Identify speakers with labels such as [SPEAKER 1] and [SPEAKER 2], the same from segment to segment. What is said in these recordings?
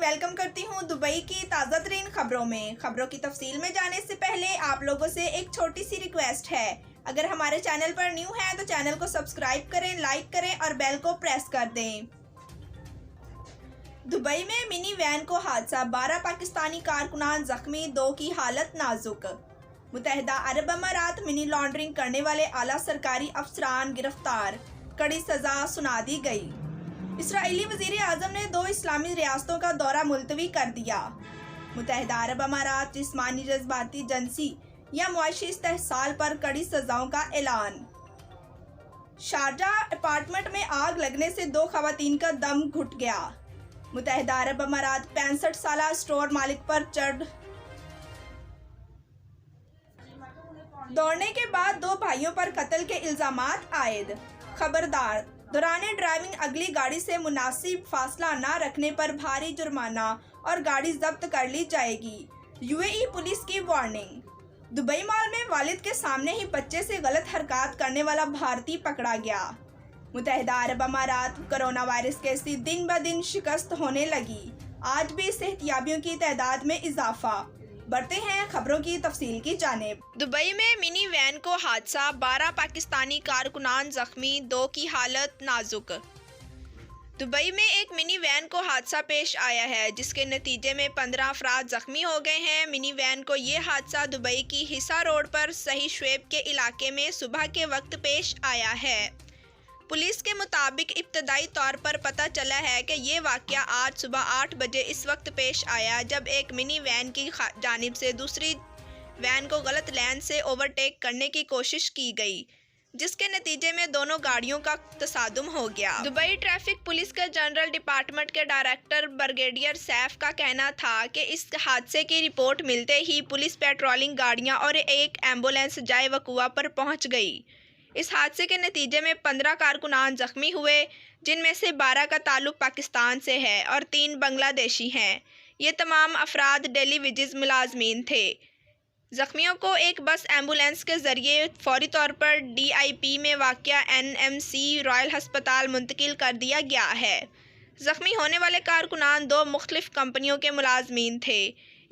[SPEAKER 1] Welcome करती हूँ Dubai की ताज़ा तरीन खबरों में। खबरों की तफसील में जाने से पहले आप लोगों से एक छोटी सी रिक्वेस्ट है, अगर हमारे चैनल पर न्यू हैं तो चैनल को सब्सक्राइब करें, लाइक करें और बेल को प्रेस कर दें। दुबई में मिनी वैन को हादसा, 12 पाकिस्तानी कारकुनान जख्मी, 2 की हालत नाजुक। मुत्तहिदा अरब अमारात मिनी लॉन्ड्रिंग करने वाले आला सरकारी अफसरान गिरफ्तार, कड़ी सजा सुना दी गई। इसराइली वज़ीर आज़म ने 2 इस्लामी रियासतों का दौरा मुलतवी कर दिया। मुत्तहिदा अरब अमारात जिस्मानी, जज्बाती, जिनसी या मुआशी इस्तेहसाल पर कड़ी सजाओं का ऐलान। शारजाह अपार्टमेंट में आग लगने से 2 खवातीन का दम घुट गया। मुत्तहिदा अरब अमारात 65 साला स्टोर मालिक पर चढ़ दौड़ने के बाद 2 भाइयों पर कत्ल के इल्जामात आयद। खबरदार, दौराने ड्राइविंग अगली गाड़ी से मुनासिब फासला न रखने पर भारी जुर्माना और गाड़ी जब्त कर ली जाएगी। यूएई पुलिस की वार्निंग। दुबई मॉल में वालिद के सामने ही बच्चे से गलत हरकत करने वाला भारतीय पकड़ा गया। मुत्तहिदा अरब अमारात कोरोना वायरस केसेस दिन ब दिन शिकस्त होने लगी। आज भी सेहतियाबियों की तादाद में इजाफा। बढ़ते हैं खबरों की तफसील की जानिब। दुबई में मिनी वैन को हादसा, 12 पाकिस्तानी कारकुनान जख्मी, 2 की हालत नाजुक। दुबई में एक मिनी वैन को हादसा पेश आया है, जिसके नतीजे में 15 अफराद जख्मी हो गए हैं। मिनी वैन को ये हादसा दुबई की हिसा रोड पर सही शुएब के इलाके में सुबह के वक्त पेश आया है। पुलिस के मुताबिक इब्तदाई तौर पर पता चला है कि ये वाक़या आज सुबह 8 बजे इस वक्त पेश आया, जब एक मिनी वैन की जानिब से दूसरी वैन को गलत लेन से ओवरटेक करने की कोशिश की गई, जिसके नतीजे में दोनों गाड़ियों का तसादुम हो गया। दुबई ट्रैफिक पुलिस के जनरल डिपार्टमेंट के डायरेक्टर ब्रिगेडियर सैफ का कहना था कि इस हादसे की रिपोर्ट मिलते ही पुलिस पेट्रोलिंग गाड़ियां और एक एम्बुलेंस जाए वकुआ पर पहुंच गई। इस हादसे के नतीजे में 15 कारकुनान जख्मी हुए, जिनमें से 12 का ताल्लुक पाकिस्तान से है और 3 बांग्लादेशी हैं। ये तमाम अफराद डेली वेजेस मुलाजमीन थे। जख्मियों को एक बस एम्बुलेंस के ज़रिए फौरी तौर पर DIP में वाक़या NMC रॉयल हस्पताल मुंतकिल कर दिया गया है। ज़ख्मी होने वाले कारकुनान 2 मुख्तलिफ कंपनियों के मुलाजमीन थे।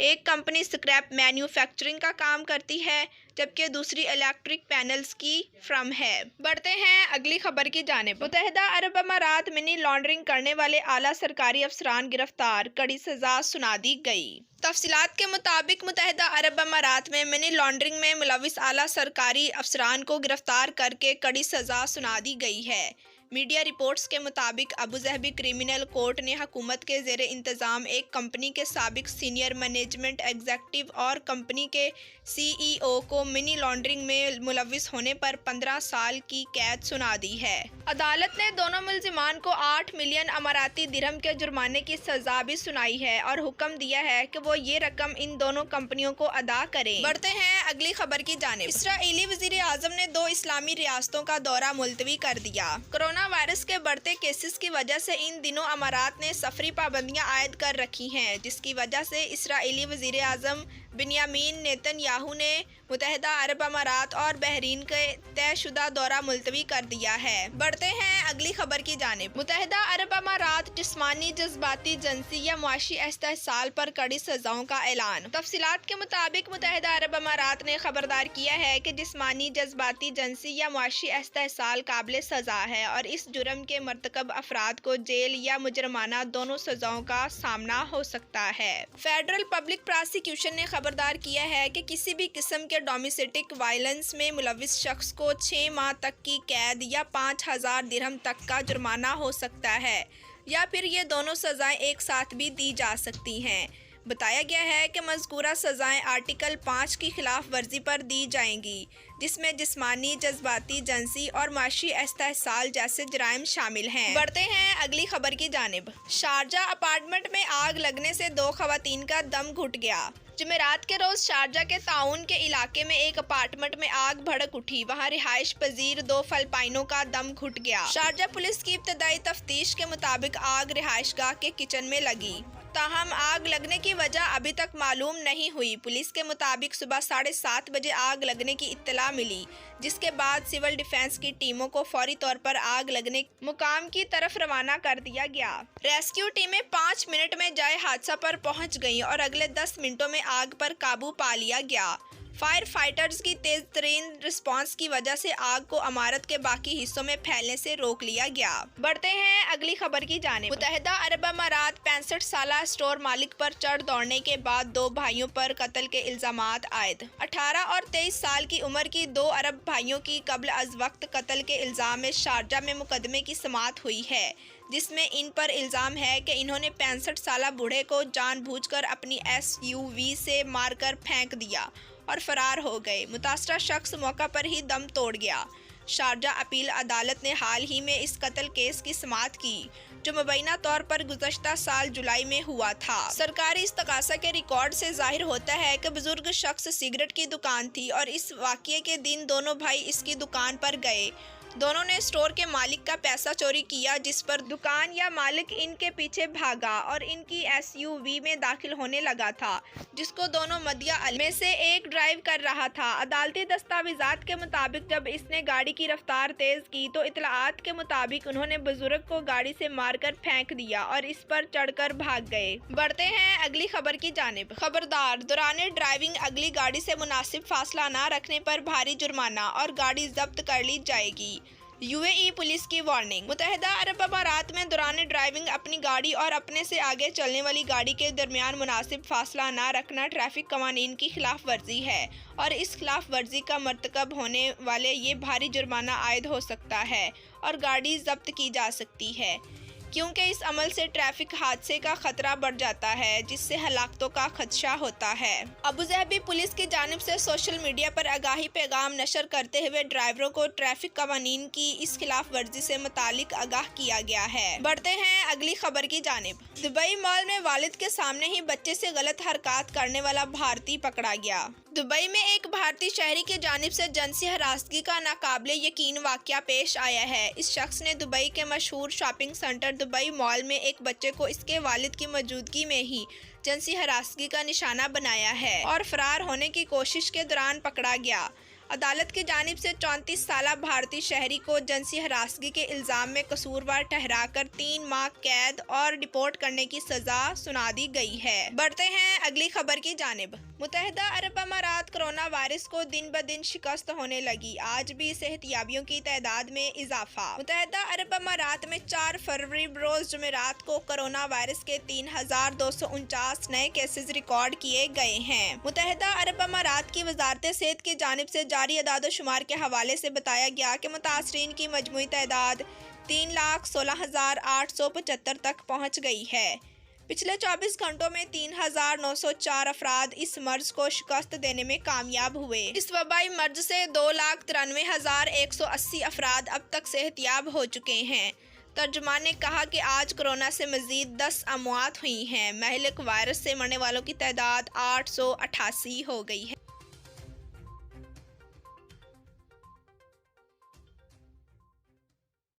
[SPEAKER 1] एक कंपनी स्क्रैप मैन्युफैक्चरिंग का काम करती है, जबकि दूसरी इलेक्ट्रिक पैनल्स की फर्म है। बढ़ते हैं अगली खबर की जानिब। मुत्तहिदा अरब अमारात मिनी लॉन्ड्रिंग करने वाले आला सरकारी अफसरान गिरफ्तार, कड़ी सजा सुना दी गई। तफसीलात के मुताबिक मुत्तहिदा अरब अमारात में मिनी लॉन्ड्रिंग में मुलविस आला सरकारी अफसरान को गिरफ्तार करके कड़ी सजा सुना दी गई है। मीडिया रिपोर्ट्स के मुताबिक अबू ज़हबी क्रिमिनल कोर्ट ने हुकूमत के ज़ेरे इंतज़ाम एक कंपनी के साबिक सीनियर मैनेजमेंट एग्जेक्टिव और कंपनी के CEO को मिनी लॉन्ड्रिंग में मुलविस होने पर 15 साल की कैद सुना दी है। अदालत ने दोनों मुल्जिमान को 8 मिलियन अमाराती दिरहम के जुर्माने की सजा भी सुनाई है और हुक्म दिया है कि वो ये रकम इन दोनों कंपनियों को अदा करें। बढ़ते हैं अगली खबर की जानिब। इसराइली वज़ीर आज़म ने 2 इस्लामी रियासतों का दौरा मुलतवी कर दिया। कोरोना वायरस के बढ़ते केसेस की वजह से इन दिनों अमारात ने सफरी पाबंदियां आयद कर रखी हैं, जिसकी वजह से इसराइली वज़ीर आज़म बिन्यामीन नेतन्याहू ने मुत्तहिदा अरब अमारात और बहरीन के तयशुदा दौरा मुलतवी कर दिया है। बढ़ते हैं अगली खबर की जानिब। मुत्तहिदा अरब अमारात जिस्मानी, जज्बाती, जिनसी या मुआशी इस्तेहसाल पर कड़ी सजाओं का ऐलान। तफसीलात के मुताबिक मुत्तहिदा अरब अमारात ने खबरदार किया है कि जिस्मानी, जज्बाती, जिनसी या मुआशी इस्तेहसाल काबिल सजा है और इस जुर्म के मर्तकब अफराद को जेल या मुजरमाना दोनों सजाओं का सामना हो सकता है। फेडरल पब्लिक प्रोसिक्यूशन ने खबरदार किया है कि किसी भी किस्म के डोमेस्टिक वायलेंस में मुलविस शख्स को 6 माह तक की कैद या 5000 दिरहम तक का जुर्माना हो सकता है, या फिर ये दोनों सजाएं एक साथ भी दी जा सकती हैं। बताया गया है कि मज़कूरा सजाएं आर्टिकल 5 की खिलाफ वर्जी पर दी जाएंगी, जिसमें जिस्मानी, जज्बाती, जिनसी और माशी इस्तेहसाल जैसे जराइम शामिल हैं। बढ़ते हैं अगली खबर की जानिब। शारजाह अपार्टमेंट में आग लगने से 2 खवातीन का दम घुट गया। जुमेरात के रोज शारजाह के ताउन के इलाके में एक अपार्टमेंट में आग भड़क उठी। वहां रिहाइश पजीर 2 फ़लस्तीनियों का दम घुट गया। शारजाह पुलिस की इब्तदाई तफ्तीश के मुताबिक आग रिहाइशगाह के किचन में लगी। تاہم آگ لگنے کی وجہ ابھی تک معلوم نہیں ہوئی۔ پولیس کے مطابق صبح 7:30 بجے آگ لگنے کی اطلاع ملی، جس کے بعد سول ڈیفنس کی ٹیموں کو فوری طور پر آگ لگنے مقام کی طرف روانہ کر دیا گیا۔ ریسکیو ٹیمیں 5 منٹ میں جائے حادثہ پر پہنچ گئیں اور اگلے 10 منٹوں میں آگ پر قابو پا لیا گیا۔ فائر فائٹرز کی تیز ترین رسپانس کی وجہ سے آگ کو عمارت کے باقی حصوں میں پھیلنے سے روک لیا گیا۔ بڑھتے ہیں اگلی خبر کی جانب۔ متحدہ عرب امارات 65 سالہ اسٹور مالک پر چڑھ دوڑنے کے بعد 2 بھائیوں پر قتل کے الزامات عائد۔ 18 اور 23 سال کی عمر کی 2 عرب بھائیوں کی قبل از وقت قتل کے الزام میں شارجہ میں مقدمے کی سماعت ہوئی ہے، جس میں ان پر الزام ہے کہ انہوں نے 65 سالہ بوڑھے کو جان بوجھ کر اپنی SUV سے مار کر پھینک دیا اور فرار ہو گئے۔ متاثرہ شخص موقع پر ہی دم توڑ گیا۔ شارجہ اپیل عدالت نے حال ہی میں اس قتل کیس کی سماعت کی، جو مبینہ طور پر گزشتہ سال جولائی میں ہوا تھا۔ سرکاری استغاثہ کے ریکارڈ سے ظاہر ہوتا ہے کہ بزرگ شخص سگریٹ کی دکان تھی اور اس واقعے کے دن دونوں بھائی اس کی دکان پر گئے۔ دونوں نے اسٹور کے مالک کا پیسہ چوری کیا، جس پر دکان یا مالک ان کے پیچھے بھاگا اور ان کی SUV میں داخل ہونے لگا تھا، جس کو دونوں مدعی میں سے ایک ڈرائیو کر رہا تھا۔ عدالتی دستاویزات کے مطابق جب اس نے گاڑی کی رفتار تیز کی تو اطلاعات کے مطابق انہوں نے بزرگ کو گاڑی سے مار کر پھینک دیا اور اس پر چڑھ کر بھاگ گئے۔ بڑھتے ہیں اگلی خبر کی جانب۔ خبردار، دوران ڈرائیونگ اگلی گاڑی سے مناسب فاصلہ نہ رکھنے پر بھاری جرمانہ اور گاڑی ضبط کر لی جائے گی۔ UAE پولیس کی وارننگ۔ متحدہ عرب امارات میں دوران ڈرائیونگ اپنی گاڑی اور اپنے سے آگے چلنے والی گاڑی کے درمیان مناسب فاصلہ نہ رکھنا ٹریفک قوانین کی خلاف ورزی ہے اور اس خلاف ورزی کا مرتکب ہونے والے یہ بھاری جرمانہ عائد ہو سکتا ہے اور گاڑی ضبط کی جا سکتی ہے، کیونکہ اس عمل سے ٹریفک حادثے کا خطرہ بڑھ جاتا ہے، جس سے ہلاکتوں کا خدشہ ہوتا ہے۔ ابوظہبی پولیس کی جانب سے سوشل میڈیا پر آگاہی پیغام نشر کرتے ہوئے ڈرائیوروں کو ٹریفک قوانین کی اس خلاف ورزی سے متعلق آگاہ کیا گیا ہے۔ بڑھتے ہیں اگلی خبر کی جانب۔ دبئی مال میں والد کے سامنے ہی بچے سے غلط حرکات کرنے والا بھارتی پکڑا گیا۔ دبئی میں ایک بھارتی شہری کی جانب سے جنسی ہراسگی کا ناقابل یقین واقعہ پیش آیا ہے۔ اس شخص نے دبئی کے مشہور شاپنگ سینٹر دبئی مال میں ایک بچے کو اس کے والد کی موجودگی میں ہی جنسی ہراسگی کا نشانہ بنایا ہے اور فرار ہونے کی کوشش کے دوران پکڑا گیا۔ عدالت کی جانب سے 34 سالہ بھارتی شہری کو جنسی ہراسگی کے الزام میں قصوروار ٹھہرا کر 3 ماہ قید اور ڈپورٹ کرنے کی سزا سنا دی گئی ہے۔ بڑھتے ہیں اگلی خبر کی جانب۔ متحدہ عرب امارات کرونا وائرس کو دن بدن شکست ہونے لگی، آج بھی صحت یابیوں کی تعداد میں اضافہ۔ متحدہ عرب امارات میں 4 فروری بروز جمعرات کو کرونا وائرس کے 3249 نئے کیسز ریکارڈ کیے گئے ہیں۔ متحدہ عرب امارات کی وزارت صحت کی جانب سے جاری اعداد و شمار کے حوالے سے بتایا گیا کہ متاثرین کی مجموعی تعداد 3,16,875 تک پہنچ گئی ہے۔ پچھلے 24 گھنٹوں میں 3,904 افراد اس مرض کو شکست دینے میں کامیاب ہوئے۔ اس وبائی مرض سے 2,93,180 افراد اب تک صحت یاب ہو چکے ہیں۔ ترجمان نے کہا کہ آج کورونا سے مزید 10 اموات ہوئی ہیں۔ مہلک وائرس سے مرنے والوں کی تعداد 888 ہو گئی ہے۔